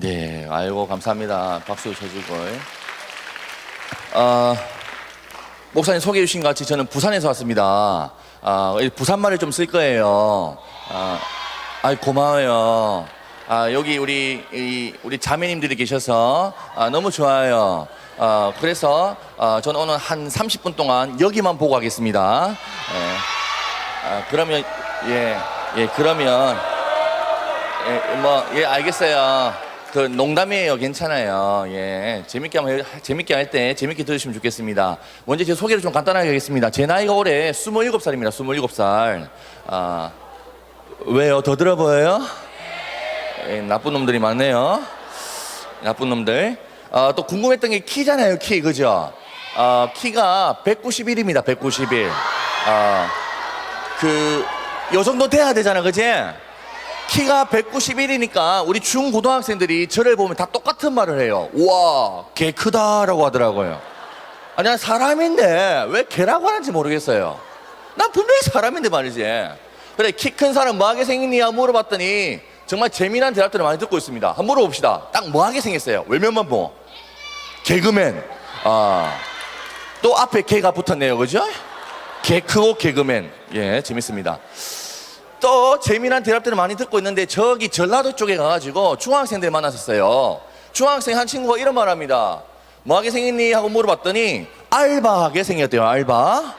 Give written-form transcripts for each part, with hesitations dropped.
네, 아이고 감사합니다. 박수 쳐주고. 목사님 소개해 주신 것 같이 저는 부산에서 왔습니다. 부산말을 좀 쓸 거예요. 고마워요. 여기 우리 자매님들이 계셔서 너무 좋아요. 그래서 저는 오늘 한 30분 동안 여기만 보고 가겠습니다. 그러면 그러면 알겠어요. 그 농담이에요. 괜찮아요. 재밌게 할 때 재밌게 들으시면 좋겠습니다. 먼저 제 소개를 좀 간단하게 하겠습니다. 제 나이가 올해 27살입니다. 27살. 왜요? 더 들어 보여요? 나쁜 놈들이 많네요. 나쁜 놈들. 또 궁금했던 게 키잖아요. 키, 그죠? 키가 191입니다. 191. 요 정도 돼야 되잖아, 그지? 키가 191이니까 우리 중고등학생들이 저를 보면 다 똑같은 말을 해요. 우와, 개 크다라고 하더라고요. 난 사람인데 왜 개라고 하는지 모르겠어요. 난 분명히 사람인데 말이지. 그래, 키 큰 사람 뭐하게 생겼니? 물어봤더니 정말 재미난 대답들을 많이 듣고 있습니다. 한번 물어봅시다. 딱 뭐하게 생겼어요? 외면만 보고. 개그맨. 또 앞에 개가 붙었네요, 그죠? 개 크고 개그맨. 재밌습니다. 또 재미난 대답들을 많이 듣고 있는데 저기 전라도 쪽에 가가지고 중학생들 만났었어요. 중학생 한 친구가 이런 말 합니다. 뭐하게 생겼니? 하고 물어봤더니 알바하게 생겼대요. 알바.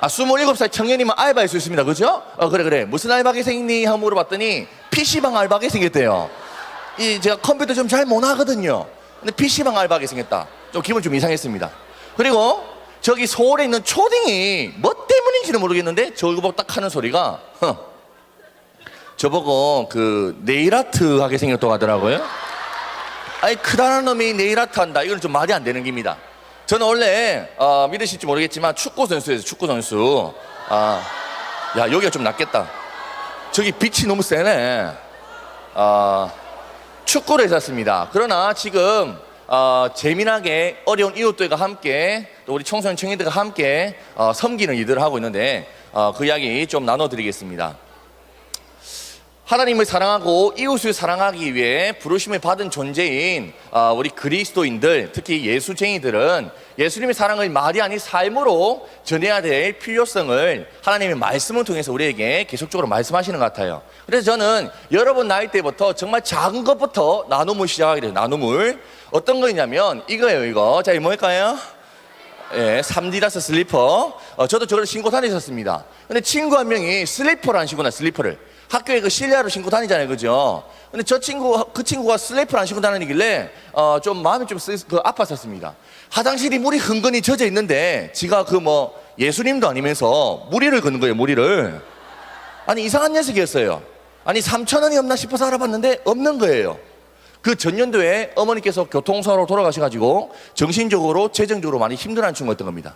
27살 청년이면 알바할 수 있습니다. 그죠? 그래. 무슨 알바하게 생겼니? 하고 물어봤더니 PC방 알바하게 생겼대요. 제가 컴퓨터 좀 잘 못 하거든요. 근데 PC방 알바하게 생겼다. 좀 기분 좀 이상했습니다. 그리고 저기 서울에 있는 초딩이 뭐 때문인지는 모르겠는데 저거 보고 딱 하는 소리가 저보고 그 네일아트 하게 생겼다고 하더라고요. 크다란 놈이 네일아트 한다. 이건 좀 말이 안 되는 겁니다. 저는 원래 믿으실지 모르겠지만 축구 선수예요. 축구 선수. 여기가 좀 낫겠다. 저기 빛이 너무 세네. 축구를 했었습니다. 그러나 지금 재미나게 어려운 이웃들과 함께 또 우리 청소년 청년들과 함께 섬기는 일들을 하고 있는데 그 이야기 좀 나눠드리겠습니다. 하나님을 사랑하고 이웃을 사랑하기 위해 부르심을 받은 존재인 우리 그리스도인들, 특히 예수쟁이들은 예수님의 사랑을 말이 아닌 삶으로 전해야 될 필요성을 하나님의 말씀을 통해서 우리에게 계속적으로 말씀하시는 것 같아요. 그래서 저는 여러분 나이 때부터 정말 작은 것부터 나눔을 시작하게 돼요. 나눔을. 어떤 거냐면 이거예요. 이거. 자, 이거 뭘까요? 삼디다스 슬리퍼. 저도 저걸 신고 다니셨습니다. 근데 친구 한 명이 슬리퍼를 안 신고 슬리퍼를. 학교에 그 실내화로 신고 다니잖아요, 그죠? 근데 그 친구가 슬리퍼를 안 신고 다니길래 좀 마음이 좀 아팠었습니다. 화장실이 물이 흥건히 젖어 있는데 지가 예수님도 아니면서 무리를 걷는 거예요, 무리를. 이상한 녀석이었어요. 3,000원이 없나 싶어서 알아봤는데 없는 거예요. 그 전년도에 어머니께서 교통사고로 돌아가셔가지고 정신적으로 재정적으로 많이 힘들어하는 친구였던 겁니다.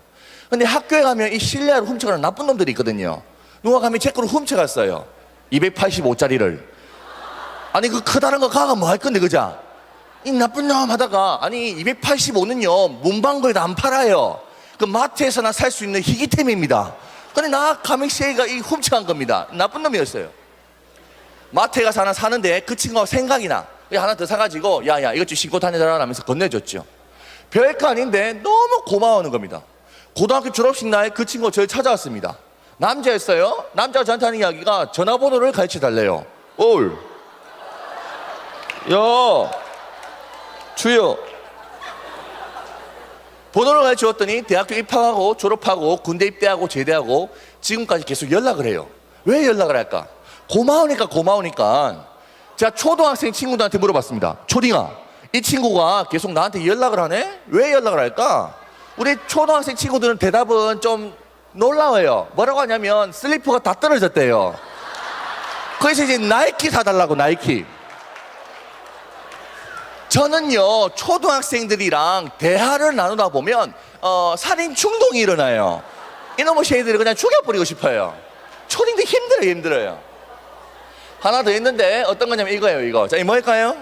근데 학교에 가면 이 실내화를 훔쳐가는 나쁜 놈들이 있거든요. 누가 가면 제 거를 훔쳐갔어요. 285짜리를. 그 크다란 거 가가 뭐 할 건데, 그자? 이 나쁜 놈 하다가, 285는요, 문방구에도 안 팔아요. 그 마트에서나 살 수 있는 희귀템입니다. 근데 가맹시에가 훔쳐간 겁니다. 나쁜 놈이었어요. 마트에 가서 하나 사는데 그 친구가 생각이 나. 하나 더 사가지고, 야, 이것 좀 신고 다니더라 하면서 건네줬죠. 별거 아닌데 너무 고마워하는 겁니다. 고등학교 졸업식 날 그 친구가 저를 찾아왔습니다. 남자였어요. 남자가 저한테 하는 이야기가 전화번호를 가르쳐달래요. 주여. 번호를 가르쳐줬더니 대학교 입학하고 졸업하고 군대 입대하고 제대하고 지금까지 계속 연락을 해요. 왜 연락을 할까? 고마우니까 제가 초등학생 친구들한테 물어봤습니다. 초딩아, 이 친구가 계속 나한테 연락을 하네? 왜 연락을 할까? 우리 초등학생 친구들은 대답은 좀 놀라워요. 뭐라고 하냐면 슬리퍼가 다 떨어졌대요. 그래서 이제 나이키 사달라고. 나이키. 저는요, 초등학생들이랑 대화를 나누다 보면 살인 충동이 일어나요. 이놈의 쉐이들을 그냥 죽여버리고 싶어요. 초딩들 힘들어요. 하나 더 있는데 어떤 거냐면 이거예요. 이거. 자, 이 뭘까요?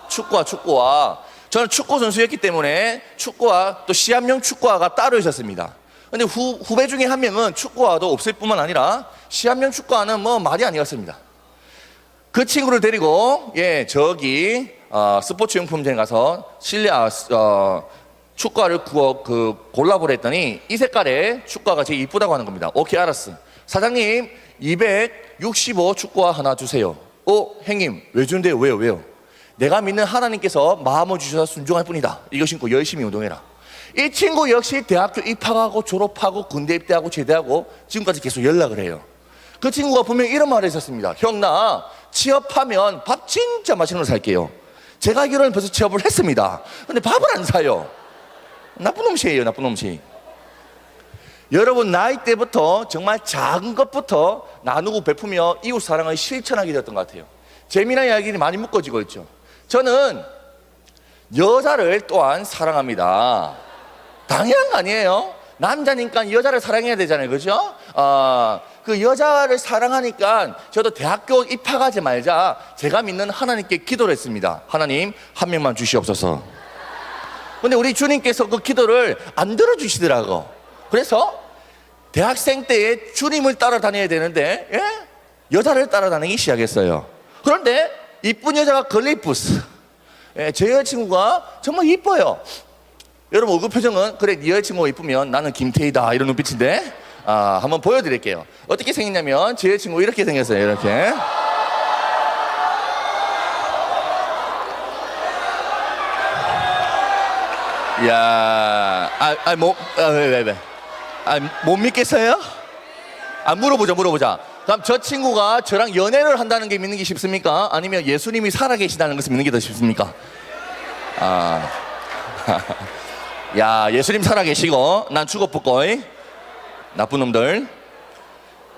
축구화. 저는 축구 선수였기 때문에 축구화, 또 시합용 축구화가 따로 있었습니다. 근데 후배 중에 한 명은 축구화도 없을 뿐만 아니라 시합용 축구화는 말이 아니었습니다. 그 친구를 데리고 저기 스포츠 용품점에 가서 실내 축구화를 골라보라 했더니 이 색깔의 축구화가 제일 이쁘다고 하는 겁니다. 오케이, 알았어. 사장님 265 축구화 하나 주세요. 형님 왜 준대요? 왜요? 내가 믿는 하나님께서 마음을 주셔서 순종할 뿐이다. 이거 신고 열심히 운동해라. 이 친구 역시 대학교 입학하고 졸업하고 군대 입대하고 제대하고 지금까지 계속 연락을 해요. 그 친구가 분명히 이런 말을 했었습니다. 형, 나 취업하면 밥 진짜 맛있는 거 살게요. 제가 알기로는 벌써 취업을 했습니다. 근데 밥을 안 사요. 나쁜 놈이에요, 나쁜 놈이. 여러분, 나이 때부터 정말 작은 것부터 나누고 베푸며 이웃 사랑을 실천하게 되었던 것 같아요. 재미난 이야기들이 많이 묶어지고 있죠. 저는 여자를 또한 사랑합니다. 당연한 거 아니에요? 남자니까 여자를 사랑해야 되잖아요, 그죠? 그 여자를 사랑하니까 저도 대학교 입학하자마자 제가 믿는 하나님께 기도를 했습니다. 하나님, 한 명만 주시옵소서. 근데 우리 주님께서 그 기도를 안 들어주시더라고. 그래서 대학생 때에 주님을 따라다녀야 되는데 여자를 따라다니기 시작했어요. 그런데 이쁜 여자가 걸레이쁘스. 제 여자친구가 정말 이뻐요. 여러분, 얼굴 표정은 그래, 네 여자친구가 이쁘면 나는 김태희다 이런 눈빛인데 한번 보여드릴게요. 어떻게 생겼냐면 제 여자친구 이렇게 생겼어요. 이렇게. 이야, 왜? 못 믿겠어요? 물어보자. 그럼 저 친구가 저랑 연애를 한다는 게 믿는 게 쉽습니까? 아니면 예수님이 살아계시다는 것을 믿는 게 더 쉽습니까? 야, 예수님 살아계시고 난 죽어붙고 나쁜 놈들.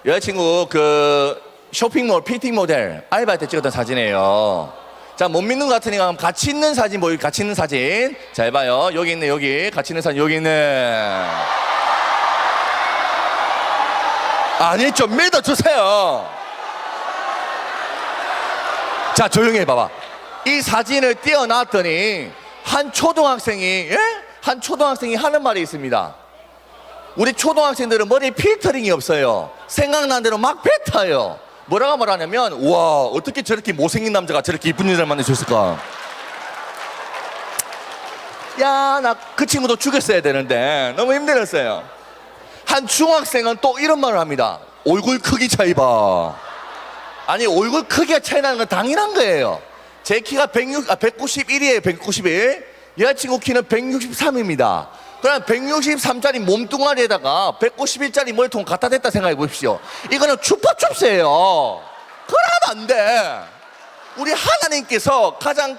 여자친구 그 쇼핑몰 피팅 모델 알바할 때 찍었던 사진이에요. 자, 못 믿는 것 같으니까 같이 있는 사진 보여요. 같이 있는 사진. 잘 봐요. 여기 있네. 여기 같이 있는 사진. 여기 있네. 아니, 좀 믿어주세요. 자, 조용히 해봐봐. 이 사진을 띄워놨더니 한 초등학생이 하는 말이 있습니다. 우리 초등학생들은 머리에 필터링이 없어요. 생각난 대로 막 뱉어요. 뭐라고 말하냐면, 와, 어떻게 저렇게 못생긴 남자가 저렇게 이쁜 여자를 만나줬을까. 야, 나 그 친구도 죽였어야 되는데 너무 힘들었어요. 한 중학생은 또 이런 말을 합니다. 얼굴 크기 차이 봐. 아니, 얼굴 크기가 차이 나는 건 당연한 거예요. 제 키가 191이에요. 191. 여자친구 키는 163입니다. 그럼 163짜리 몸뚱아리에다가 191짜리 머리통 갖다 댔다 생각해 보십시오. 이거는 추파춥스예요. 그러면 안 돼. 우리 하나님께서 가장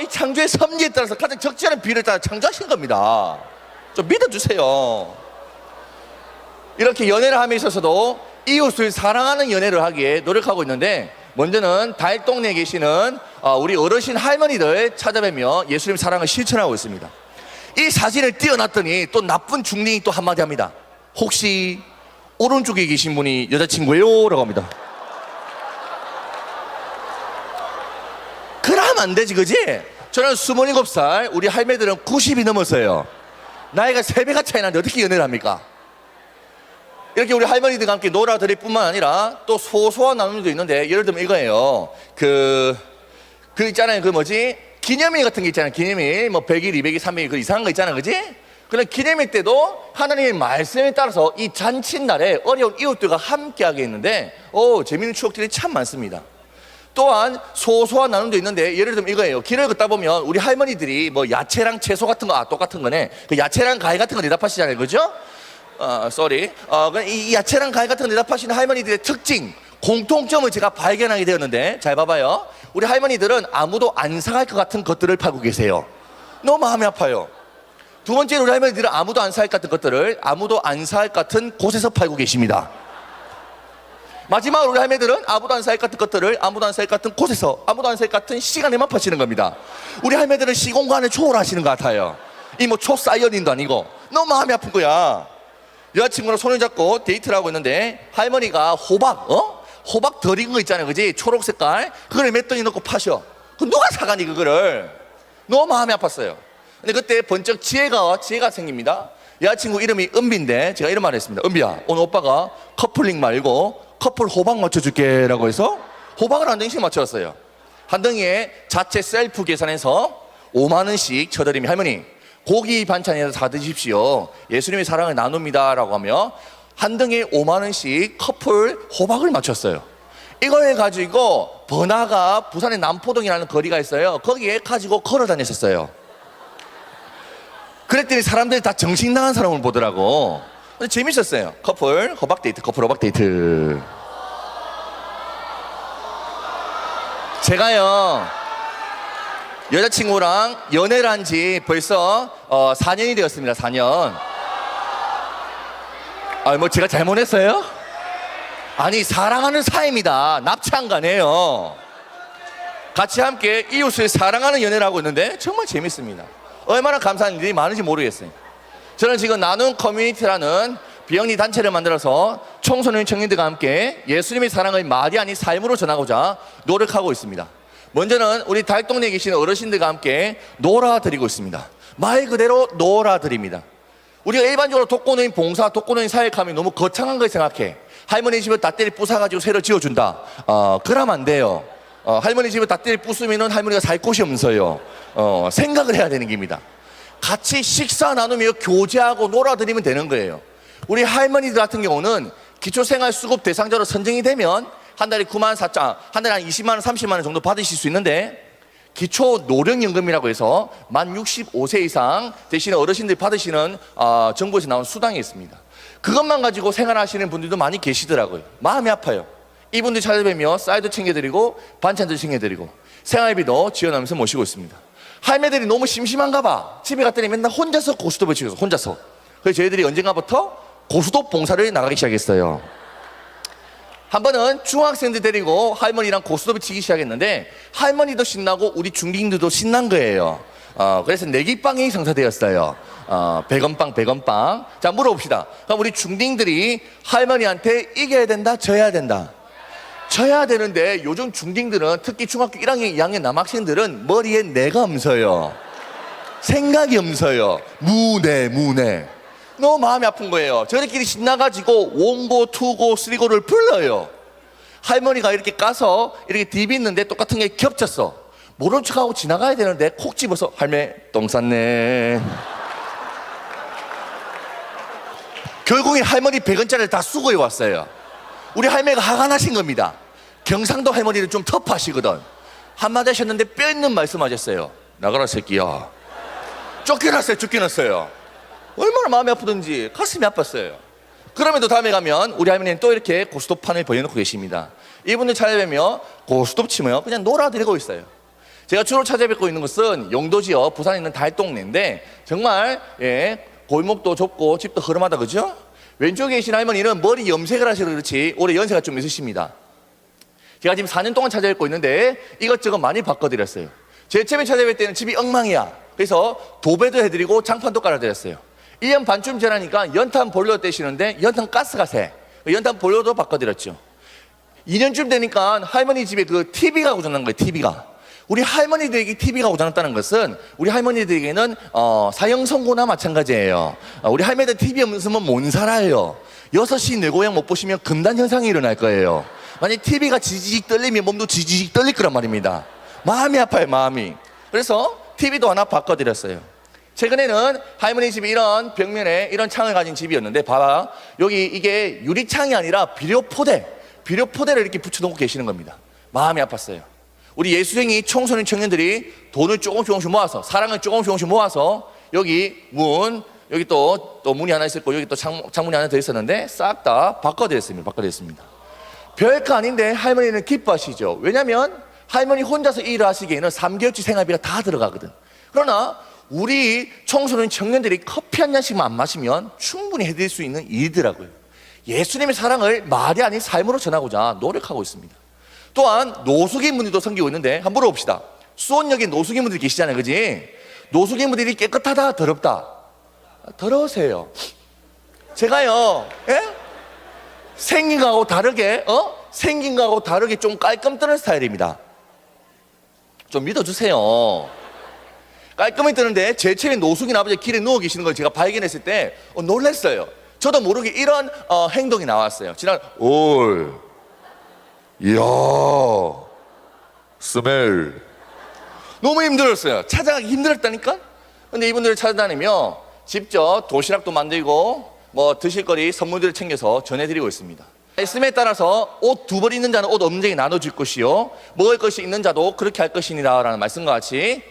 이 창조의 섭리에 따라서 가장 적지 않은 비율에 따라 창조하신 겁니다. 좀 믿어주세요. 이렇게 연애를 함에 있어서도 이웃을 사랑하는 연애를 하기에 노력하고 있는데, 먼저는 달동네에 계시는 우리 어르신 할머니들 찾아뵈며 예수님 사랑을 실천하고 있습니다. 이 사진을 띄워놨더니 또 나쁜 중딩이 또 한마디 합니다. 혹시 오른쪽에 계신 분이 여자친구예요? 라고 합니다. 그러면 안 되지, 그지? 저는 27살, 우리 할매들은 90이 넘었어요. 나이가 3배가 차이 나는데 어떻게 연애를 합니까? 이렇게 우리 할머니들과 함께 놀아드릴 뿐만 아니라 또 소소한 나눔도 있는데, 예를 들면 이거예요. 그 있잖아요. 기념일 같은 게 있잖아요. 기념일, 100일, 200일, 300일, 그 이상한 거 있잖아요. 그지? 그런 기념일 때도 하나님의 말씀에 따라서 이 잔칫날에 어려운 이웃들과 함께하게 했는데, 재미있는 추억들이 참 많습니다. 또한 소소한 나눔도 있는데, 예를 들면 이거예요. 길을 걷다 보면 우리 할머니들이 야채랑 채소 같은 거, 똑같은 거네. 그 야채랑 과일 같은 거 대답하시잖아요. 그죠? 이 야채랑 과일 같은 거 대답하시는 할머니들의 특징, 공통점을 제가 발견하게 되었는데, 잘 봐봐요. 우리 할머니들은 아무도 안 사갈 것 같은 것들을 팔고 계세요. 너무 마음이 아파요. 두 번째로 우리 할머니들은 아무도 안 살 것 같은 것들을 아무도 안 살 것 같은 곳에서 팔고 계십니다. 마지막으로 우리 할머니들은 아무도 안 살 것 같은 것들을 아무도 안 살 것 같은 곳에서 아무도 안 살 것 같은 시간에만 파시는 겁니다. 우리 할머니들은 시공간을 초월하시는 것 같아요. 초사이언인도 아니고. 너무 마음이 아픈 거야. 여자친구랑 손을 잡고 데이트를 하고 있는데, 할머니가 호박 덜 익은 거 있잖아요. 그지? 초록 색깔. 그걸 몇 돈이 넣고 파셔. 그 누가 사가니, 그거를. 너무 마음이 아팠어요. 근데 그때 번쩍 지혜가 생깁니다. 여자친구 이름이 은비인데, 제가 이런 말을 했습니다. 은비야, 오늘 오빠가 커플링 말고 커플 호박 맞춰줄게 라고 해서 호박을 한 덩이씩 맞췄어요. 한 덩이에 자체 셀프 계산해서 5만 원씩 쳐드리면 할머니 고기 반찬에서 다 드십시오. 예수님의 사랑을 나눕니다 라고 하며 한 덩이에 5만 원씩 커플 호박을 맞췄어요. 이걸 가지고 번화가 부산의 남포동이라는 거리가 있어요. 거기에 가지고 걸어 다녔었어요. 그랬더니 사람들이 다 정신 나간 사람을 보더라고. 근데 재밌었어요. 커플 호박 데이트, 커플 호박 데이트. 제가요 여자친구랑 연애를 한 지 벌써 4년이 되었습니다. 4년. 뭐 제가 잘못했어요? 아니 사랑하는 사이입니다. 납치 안 가네요. 같이 함께 이웃을 사랑하는 연애를 하고 있는데 정말 재밌습니다. 얼마나 감사한 일이 많은지 모르겠어요. 저는 지금 나눔 커뮤니티라는 비영리 단체를 만들어서 청소년 청년들과 함께 예수님의 사랑을 말이 아닌 삶으로 전하고자 노력하고 있습니다. 먼저는 우리 달동네에 계시는 어르신들과 함께 놀아드리고 있습니다. 말 그대로 놀아드립니다. 우리가 일반적으로 독거노인 봉사, 독거노인 사역하면 너무 거창한 걸 생각해. 할머니 집을 닷대를 부숴가지고 새로 지어준다. 그러면 안 돼요. 할머니 집을 닷대를 부수면 할머니가 살 곳이 없어요. 생각을 해야 되는 겁니다. 같이 식사 나누며 교제하고 놀아드리면 되는 거예요. 우리 할머니들 같은 경우는 기초생활수급 대상자로 선정이 되면 한 달에 9만 4천, 한 달에 한 20만 원, 30만 원 정도 받으실 수 있는데 기초 노령연금이라고 해서 만 65세 이상 되시는 어르신들이 받으시는 정부에서 나온 수당이 있습니다. 그것만 가지고 생활하시는 분들도 많이 계시더라고요. 마음이 아파요. 이분들 찾아뵈며 쌀도 챙겨드리고 반찬도 챙겨드리고 생활비도 지원하면서 모시고 있습니다. 할매들이 너무 심심한가 봐. 집에 갔더니 맨날 혼자서 고스톱을 치면서 혼자서. 그래서 저희들이 언젠가부터 고스톱 봉사를 나가기 시작했어요. 한 번은 중학생들 데리고 할머니랑 고스톱을 치기 시작했는데 할머니도 신나고 우리 중딩들도 신난 거예요. 그래서 내기빵이 성사되었어요. 100원빵 100원빵. 자 물어봅시다. 그럼 우리 중딩들이 할머니한테 이겨야 된다 져야 된다? 져야 되는데 요즘 중딩들은 특히 중학교 1학년 2학년 남학생들은 머리에 뇌가 없어요. 생각이 없어요. 무뇌 너무 마음이 아픈 거예요. 저희끼리 신나가지고 원고, 투고, 쓰리고를 불러요. 할머니가 이렇게 까서 이렇게 디비는데 똑같은 게 겹쳤어. 모른 척하고 지나가야 되는데 콕 집어서 할매 똥 쌌네. 결국에 할머니 100원짜리를 다 수고해 왔어요. 우리 할매가 화가 나신 겁니다. 경상도 할머니는 좀 터프하시거든. 한마디 하셨는데 뼈 있는 말씀 하셨어요. 나가라 새끼야. 쫓겨났어요. 얼마나 마음이 아프든지 가슴이 아팠어요. 그럼에도 다음에 가면 우리 할머니는 또 이렇게 고스톱판을 벌려놓고 계십니다. 이분들 찾아뵈며 고스톱 치며 그냥 놀아드리고 있어요. 제가 주로 찾아뵙고 있는 것은 용도 지역 부산에 있는 달동네인데 정말 골목도 좁고 집도 허름하다 그죠? 왼쪽에 계신 할머니는 머리 염색을 하셔서 그렇지 올해 연세가 좀 있으십니다. 제가 지금 4년 동안 찾아뵙고 있는데 이것저것 많이 바꿔드렸어요. 제일 처음에 찾아뵐 때는 집이 엉망이야. 그래서 도배도 해드리고 장판도 깔아드렸어요. 1년 반쯤 지나니까 연탄 보일러 떼시는데 연탄 가스가 새. 연탄 보일러도 바꿔드렸죠. 2년쯤 되니까 할머니 집에 그 TV가 고장난 거예요. TV가. 우리 할머니들에게 TV가 고장났다는 것은 우리 할머니들에게는 사형 선고나 마찬가지예요. 우리 할머니들 TV 없으면 못 살아요. 6시 내 고향 못 보시면 금단 현상이 일어날 거예요. 만약 TV가 지지직 떨리면 몸도 지지직 떨릴 거란 말입니다. 마음이 아파요, 마음이. 그래서 TV도 하나 바꿔드렸어요. 최근에는 할머니 집이 이런 벽면에 이런 창을 가진 집이었는데 봐봐. 여기 이게 유리창이 아니라 비료포대를 이렇게 붙여놓고 계시는 겁니다. 마음이 아팠어요. 우리 예수쟁이 청소년 청년들이 돈을 조금씩 모아서 사랑을 조금씩 모아서 여기 여기 또 문이 하나 있었고 여기 또 창문이 하나 더 있었는데 싹 다 바꿔드렸습니다. 별거 아닌데 할머니는 기뻐하시죠. 왜냐하면 할머니 혼자서 일을 하시기에는 3개월치 생활비가 다 들어가거든. 그러나 우리 청소년 청년들이 커피 한 잔씩만 안 마시면 충분히 해드릴 수 있는 일이더라고요. 예수님의 사랑을 말이 아닌 삶으로 전하고자 노력하고 있습니다. 또한 노숙인분들도 섬기고 있는데 한번 물어봅시다. 수원역에 노숙인분들이 계시잖아요, 그지? 노숙인분들이 깨끗하다 더럽다? 더러우세요. 제가요 생긴 거하고 다르게 좀 깔끔 뜨는 스타일입니다. 좀 믿어주세요. 깔끔히 뜨는데 제 처에 노숙인 아버지 길에 누워 계시는 걸 제가 발견했을 때 놀랐어요. 저도 모르게 이런 행동이 나왔어요. 지난 이야, 스멜. 너무 힘들었어요. 찾아가기 힘들었다니까? 근데 이분들을 찾아다니며 직접 도시락도 만들고 뭐 드실거리 선물들을 챙겨서 전해드리고 있습니다. 말씀에 따라서 옷 두 벌 있는 자는 옷 없는 자에게 나눠줄 것이요 먹을 것이 있는 자도 그렇게 할 것이니라 라는 말씀과 같이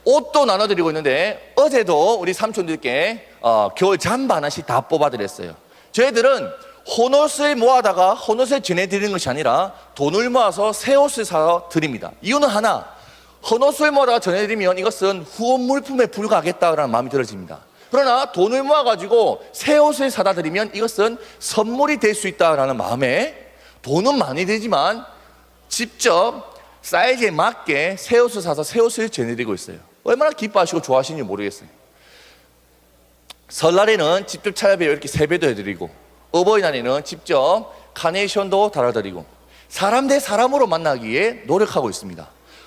옷도 나눠드리고 있는데, 어제도 우리 삼촌들께 겨울 잠바 하나씩 다 뽑아드렸어요. 저희들은 헌옷을 모아다가 헌옷을 전해드리는 것이 아니라 돈을 모아서 새 옷을 사서 드립니다. 이유는 하나, 헌옷을 모아다가 전해드리면 이것은 후원 물품에 불과하겠다라는 마음이 들어집니다. 그러나 돈을 모아가지고 새 옷을 사다 드리면 이것은 선물이 될 수 있다라는 마음에 돈은 많이 들지만 직접 사이즈에 맞게 새 옷을 사서 새 옷을 전해드리고 있어요. 얼마나 기뻐하시고 좋아하시는지 모르겠어요. 설날에는 직접 차려배워 이렇게 세배도 해드리고, 어버이날에는 직접 카네이션도 달아드리고, 사람 대 사람으로 만나기 위해 노력하고 있습니다.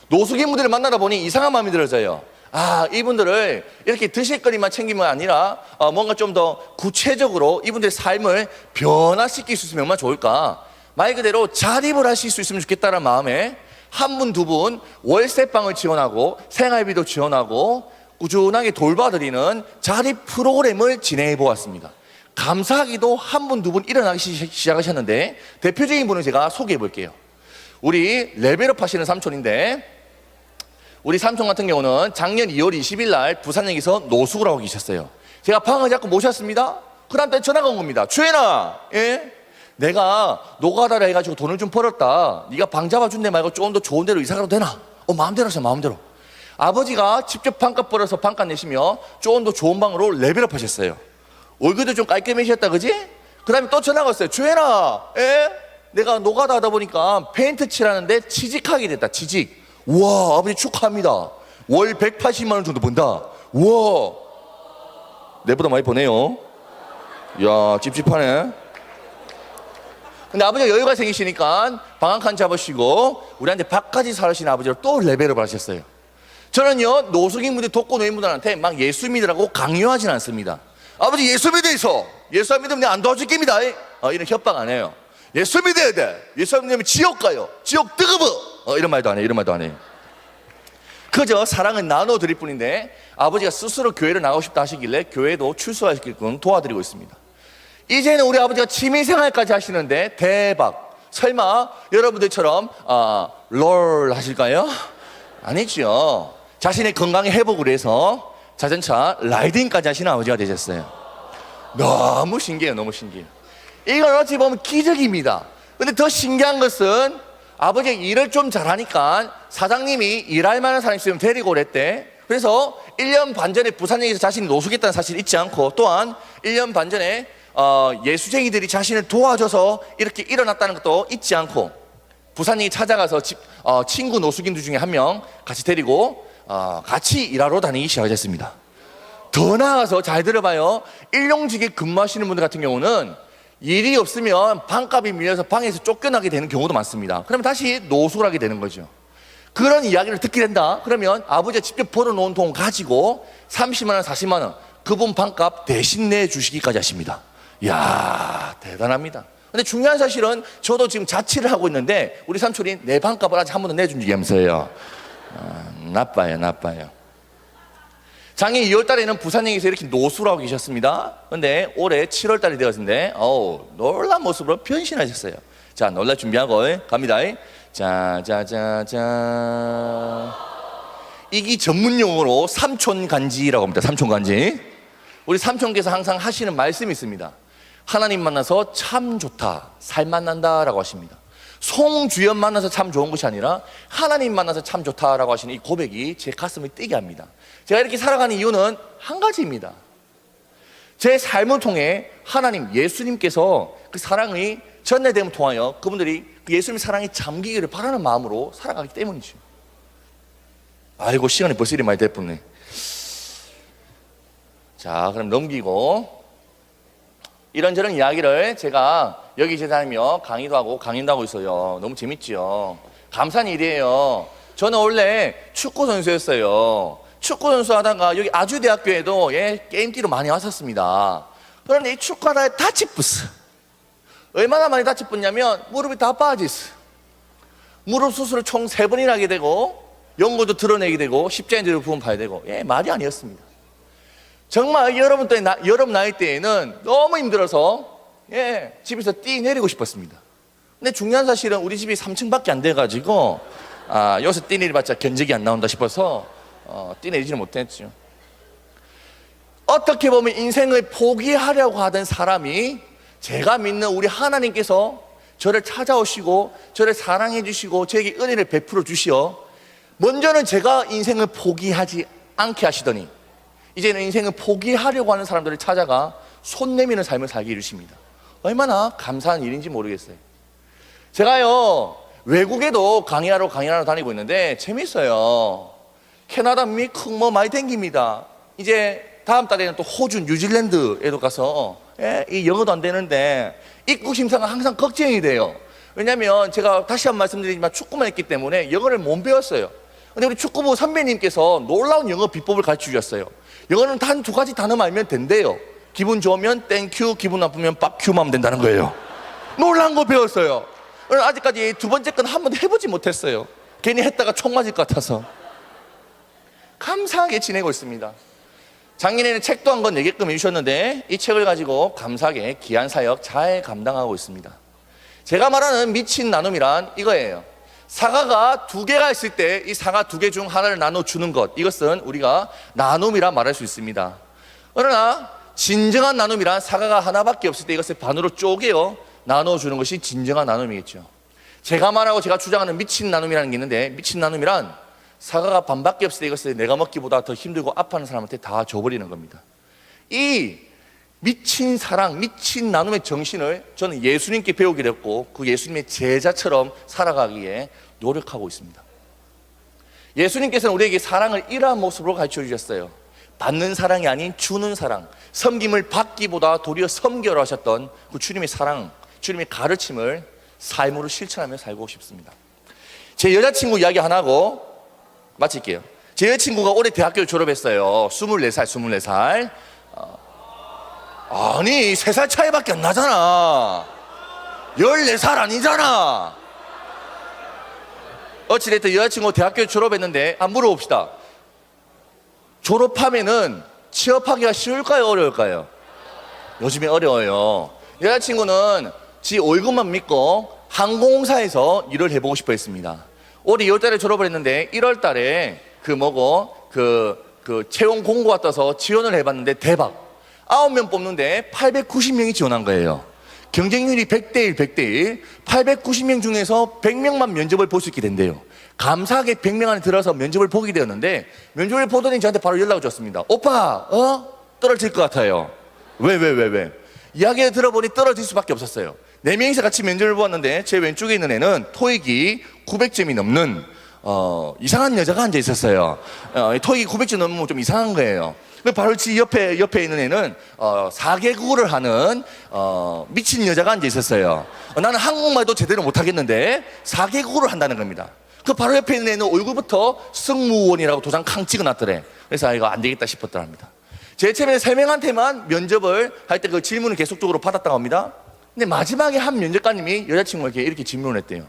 노숙인분들을 만나다 보니 이상한 마음이 들어져요. 아, 이분들을 이렇게 드실 거리만 챙기면 아니라 뭔가 좀 더 구체적으로 이분들의 삶을 변화시킬 수 있으면 얼마나 좋을까. 말 그대로 자립을 하실 수 있으면 좋겠다는 마음에 한 분, 두 분 월세방을 지원하고 생활비도 지원하고 꾸준하게 돌봐드리는 자립 프로그램을 진행해 보았습니다. 감사하기도 한 분, 두 분 일어나기 시작하셨는데, 대표적인 분을 제가 소개해 볼게요. 우리 레벨업 하시는 삼촌인데, 우리 삼촌 같은 경우는 작년 2월 20일 날 부산역에서 노숙을 하고 계셨어요. 제가 방을 잡고 모셨습니다. 그 다음 때 전화가 온 겁니다. 주연아, 예? 내가 노가다를 해가지고 돈을 좀 벌었다. 네가 방 잡아준 데 말고 조금 더 좋은 데로 이사 가도 되나? 마음대로 하세요, 마음대로. 아버지가 직접 방값 벌어서 방값 내시며 조금 더 좋은 방으로 레벨업 하셨어요. 얼굴도 좀 깔끔해지셨다, 그지? 그 다음에 또 전화가 왔어요. 주연아, 예? 내가 노가다 하다 보니까 페인트 칠하는데 취직하게 됐다, 취직. 우와, 아버지 축하합니다. 월 180만 원 정도 번다. 우와, 내보다 많이 버네요. 이야, 찝찝하네. 근데 아버지가 여유가 생기시니까 방 한 칸 잡으시고 우리한테 밥까지 사주신 아버지로 또 레벨업을 하셨어요. 저는요, 노숙인분들, 독거노인분들한테 막 예수 믿으라고 강요하진 않습니다. 아버지 예수 믿어서, 예수 안 믿으면 내가 안 도와줄깁니다. 이런 협박 안 해요. 예수 믿어야 돼. 예수 안 믿으면 지옥 가요. 지옥 뜨거워. 이런 말도 안 해요. 이런 말도 안 해요. 그저 사랑을 나눠드릴 뿐인데, 아버지가 스스로 교회를 나가고 싶다 하시길래 교회도 출소하시게끔 도와드리고 있습니다. 이제는 우리 아버지가 취미생활까지 하시는데 대박. 설마 여러분들처럼 롤 하실까요? 아니죠. 자신의 건강에 회복을 해서 자전차 라이딩까지 하시는 아버지가 되셨어요. 너무 신기해요. 너무 신기해요. 이건 어찌 보면 기적입니다. 근데 더 신기한 것은 아버지가 일을 좀 잘하니까 사장님이 일할 만한 사람 있으면 데리고 오랬대. 그래서 1년 반 전에 부산역에서 자신이 노숙했다는 사실을 잊지 않고, 또한 1년 반 전에 예수쟁이들이 자신을 도와줘서 이렇게 일어났다는 것도 잊지 않고 부산역에 찾아가서 친구 노숙인들 중에 한 명 같이 데리고 같이 일하러 다니기 시작하셨습니다. 더 나아가서 잘 들어봐요. 일용직에 근무하시는 분들 같은 경우는 일이 없으면 방값이 밀려서 방에서 쫓겨나게 되는 경우도 많습니다. 그러면 다시 노숙을 하게 되는 거죠. 그런 이야기를 듣게 된다. 그러면 아버지가 직접 벌어놓은 돈 가지고 30만 원, 40만 원 그분 방값 대신 내주시기까지 하십니다. 이야, 대단합니다. 근데 중요한 사실은 저도 지금 자취를 하고 있는데 우리 삼촌이 내 방값을 아직 한 번도 내준 적이 없어요. 나빠요, 나빠요. 작년 2월 달에는 부산역에서 이렇게 노숙을 하고 계셨습니다. 근데 올해 7월 달이 되었는데 놀란 모습으로 변신하셨어요. 자, 놀랄 준비하고 갑니다. 짜자자자. 이게 전문 용어로 삼촌간지라고 합니다. 삼촌간지. 우리 삼촌께서 항상 하시는 말씀이 있습니다. 하나님 만나서 참 좋다, 살맛난다 라고 하십니다. 송주연 만나서 참 좋은 것이 아니라 하나님 만나서 참 좋다라고 하시는 이 고백이 제 가슴을 뛰게 합니다. 제가 이렇게 살아가는 이유는 한 가지입니다. 제 삶을 통해 하나님, 예수님께서 그 사랑의 전해됨을 통하여 그분들이 그 예수님의 사랑에 잠기기를 바라는 마음으로 살아가기 때문이죠. 아이고, 시간이 벌써 이리 많이 됐네. 자, 그럼 넘기고, 이런저런 이야기를 제가 여기 다니며 강의도 하고 강연도 하고 있어요. 너무 재밌죠. 감사한 일이에요. 저는 원래 축구 선수였어요. 축구 선수 하다가 여기 아주대학교에도 게임 뛰러 많이 왔었습니다. 그런데 이 축구하다가 다치뿌스. 얼마나 많이 다치뿌냐면 무릎이 다 빠졌어. 무릎 수술을 총 3번이나 하게 되고 연고도 드러내게 되고 십자인대로 부분 봐야 되고, 말이 아니었습니다. 정말 여러분 나이 때에는 너무 힘들어서 집에서 뛰내리고 싶었습니다. 근데 중요한 사실은 우리 집이 3층밖에 안 돼가지고 여기서 뛰내리봤자 견적이 안 나온다 싶어서 뛰내리지는 못했죠. 어떻게 보면 인생을 포기하려고 하던 사람이, 제가 믿는 우리 하나님께서 저를 찾아오시고 저를 사랑해 주시고 저에게 은혜를 베풀어 주시어 먼저는 제가 인생을 포기하지 않게 하시더니 이제는 인생을 포기하려고 하는 사람들을 찾아가 손 내미는 삶을 살게 해주십니다. 얼마나 감사한 일인지 모르겠어요. 제가요, 외국에도 강의하러 다니고 있는데 재밌어요. 캐나다, 미국 많이 댕깁니다. 이제 다음 달에는 또 호주, 뉴질랜드에도 가서 이 영어도 안 되는데 입국 심사가 항상 걱정이 돼요. 왜냐하면 제가 다시 한 번 말씀드리지만 축구만 했기 때문에 영어를 못 배웠어요. 근데 우리 축구부 선배님께서 놀라운 영어 비법을 가르쳐 주셨어요. 영어는 단 2가지 단어만 알면 된대요. 기분 좋으면 땡큐, 기분 나쁘면 빡큐만 하면 된다는 거예요. 놀라운 거 배웠어요. 아직까지 2번째 건 한 번도 해보지 못했어요. 괜히 했다가 총 맞을 것 같아서. 감사하게 지내고 있습니다. 작년에는 책도 한 권 내게끔 해주셨는데 이 책을 가지고 감사하게 귀한 사역 잘 감당하고 있습니다. 제가 말하는 미친 나눔이란 이거예요. 사과가 2개가 있을 때 이 사과 2개 중 하나를 나눠주는 것, 이것은 우리가 나눔이라 말할 수 있습니다. 그러나 진정한 나눔이란 사과가 하나밖에 없을 때 이것을 반으로 쪼개어 나눠주는 것이 진정한 나눔이겠죠. 제가 말하고 제가 주장하는 미친 나눔이라는 게 있는데, 미친 나눔이란 사과가 반밖에 없을 때 이것을 내가 먹기보다 더 힘들고 아파하는 사람한테 다 줘버리는 겁니다. 이 미친 사랑, 미친 나눔의 정신을 저는 예수님께 배우게 됐고 그 예수님의 제자처럼 살아가기에 노력하고 있습니다. 예수님께서는 우리에게 사랑을 이러한 모습으로 가르쳐 주셨어요. 받는 사랑이 아닌 주는 사랑, 섬김을 받기보다 도리어 섬겨라 하셨던 그 주님의 사랑, 주님의 가르침을 삶으로 실천하며 살고 싶습니다. 제 여자친구 이야기 하나 하고 마칠게요. 제 여자친구가 올해 대학교를 졸업했어요. 24살. 아니 3살 차이밖에 안 나잖아. 14살 아니잖아. 어찌됐든 여자친구 대학교 졸업했는데 물어봅시다. 졸업하면은 취업하기가 쉬울까요, 어려울까요? 요즘에 어려워요. 여자친구는 지 월급만 믿고 항공사에서 일을 해보고 싶어 했습니다. 올해 2월달에 졸업을 했는데 1월달에 채용 공고가 떠서 지원을 해봤는데 대박. 9명 뽑는데 890명이 지원한 거예요. 경쟁률이 100대1, 890명 중에서 100명만 면접을 볼 수 있게 된대요. 감사하게 100명 안에 들어서 면접을 보게 되었는데, 면접을 보더니 저한테 바로 연락을 줬습니다. 오빠, 떨어질 것 같아요. 왜? 이야기를 들어보니 떨어질 수밖에 없었어요. 4명이서 같이 면접을 보았는데 제 왼쪽에 있는 애는 토익이 900점이 넘는 이상한 여자가 앉아 있었어요. 토익이 900점 넘으면 좀 이상한 거예요. 바로 지 옆에 있는 애는 4개국어를 하는 미친 여자가 앉아 있었어요. 나는 한국말도 제대로 못하겠는데 4개국어를 한다는 겁니다. 그 바로 옆에 있는 애는 얼굴부터 승무원이라고 도장 캉 찍어놨더래. 그래서 이거 안 되겠다 싶었더랍니다. 제 처음에 3명한테만 면접을 할 때 그 질문을 계속적으로 받았다고 합니다. 근데 마지막에 한 면접관님이 여자친구에게 이렇게 질문을 했대요.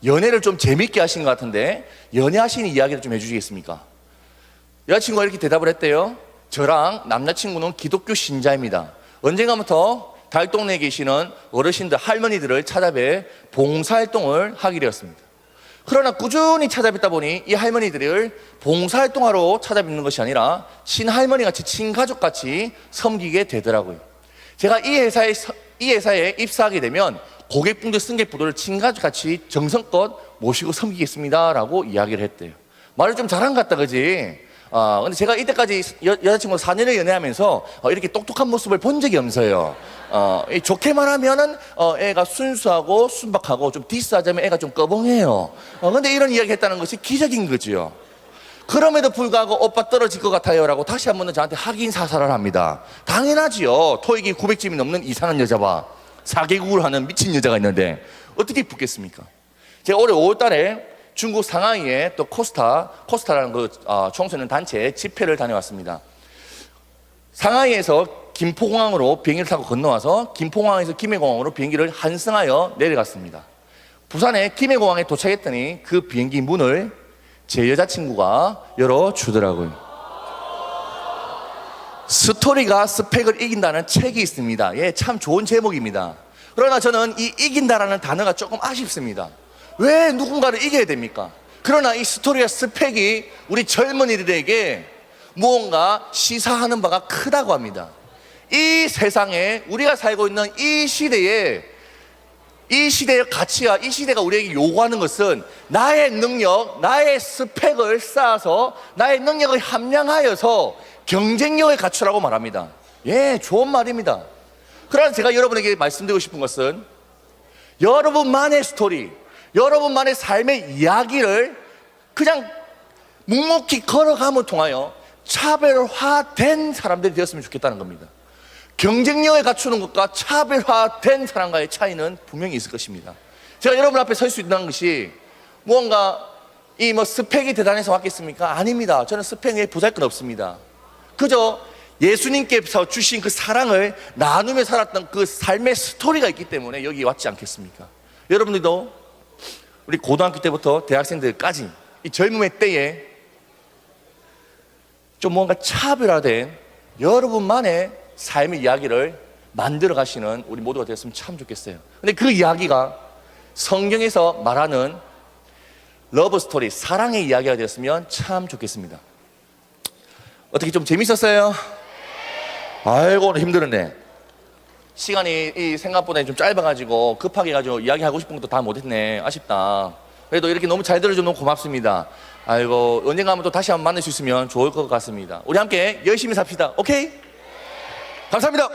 연애를 좀 재밌게 하신 것 같은데 연애하시는 이야기를 좀 해주시겠습니까? 여자친구가 이렇게 대답을 했대요. 저랑 남자친구는 기독교 신자입니다. 언젠가부터 달동네에 계시는 어르신들, 할머니들을 찾아뵈 봉사활동을 하게 되었습니다. 그러나 꾸준히 찾아뵙다 보니 이 할머니들을 봉사활동하러 찾아뵙는 것이 아니라 친할머니같이 친가족같이 섬기게 되더라고요. 제가 이 회사에 입사하게 되면 고객분들, 승객분들을 친가족같이 정성껏 모시고 섬기겠습니다 라고 이야기를 했대요. 말을 좀 잘한 것 같다, 그지? 근데 제가 이때까지 여자친구 4년을 연애하면서 이렇게 똑똑한 모습을 본 적이 없어요. 좋게 말하면은 애가 순수하고 순박하고, 좀 디스하자면 애가 좀 꺼벙해요. 근데 이런 이야기 했다는 것이 기적인 거지요. 그럼에도 불구하고 오빠 떨어질 것 같아요 라고 다시 한 번 저한테 확인 사살을 합니다. 당연하지요. 토익이 900점이 넘는 이상한 여자와 4개국을 하는 미친 여자가 있는데 어떻게 붙겠습니까? 제가 올해 5월달에 중국 상하이에 또 코스타라는 그 청소년 단체 집회를 다녀왔습니다. 상하이에서 김포공항으로 비행기를 타고 건너와서 김포공항에서 김해공항으로 비행기를 환승하여 내려갔습니다. 부산의 김해공항에 도착했더니 그 비행기 문을 제 여자친구가 열어주더라고요. 스토리가 스펙을 이긴다는 책이 있습니다. 예, 참 좋은 제목입니다. 그러나 저는 이 이긴다라는 단어가 조금 아쉽습니다. 왜 누군가를 이겨야 됩니까? 그러나 이 스토리와 스펙이 우리 젊은이들에게 무언가 시사하는 바가 크다고 합니다. 이 세상에 우리가 살고 있는 이 시대의 가치와 이 시대가 우리에게 요구하는 것은 나의 능력, 나의 스펙을 쌓아서 나의 능력을 함량하여서 경쟁력을 갖추라고 말합니다. 예, 좋은 말입니다. 그러나 제가 여러분에게 말씀드리고 싶은 것은 여러분만의 스토리, 여러분만의 삶의 이야기를 그냥 묵묵히 걸어감을 통하여 차별화된 사람들이 되었으면 좋겠다는 겁니다. 경쟁력을 갖추는 것과 차별화된 사람과의 차이는 분명히 있을 것입니다. 제가 여러분 앞에 설 수 있다는 것이 무언가 스펙이 대단해서 왔겠습니까? 아닙니다. 저는 스펙에 보잘것 없습니다. 그저 예수님께서 주신 그 사랑을 나누며 살았던 그 삶의 스토리가 있기 때문에 여기 왔지 않겠습니까? 여러분들도 우리 고등학교 때부터 대학생들까지 이 젊음의 때에 좀 뭔가 차별화된 여러분만의 삶의 이야기를 만들어 가시는 우리 모두가 되었으면 참 좋겠어요. 근데 그 이야기가 성경에서 말하는 러브 스토리, 사랑의 이야기가 되었으면 참 좋겠습니다. 어떻게 좀 재밌었어요? 아이고, 오늘 힘들었네. 시간이 이 생각보다 좀 짧아가지고 급하게 가지고 이야기하고 싶은 것도 다 못했네. 아쉽다. 그래도 이렇게 너무 잘 들어줘서 너무 고맙습니다. 아이고, 언젠가 한번 또 다시 한번 만날 수 있으면 좋을 것 같습니다. 우리 함께 열심히 삽시다. 오케이? 감사합니다.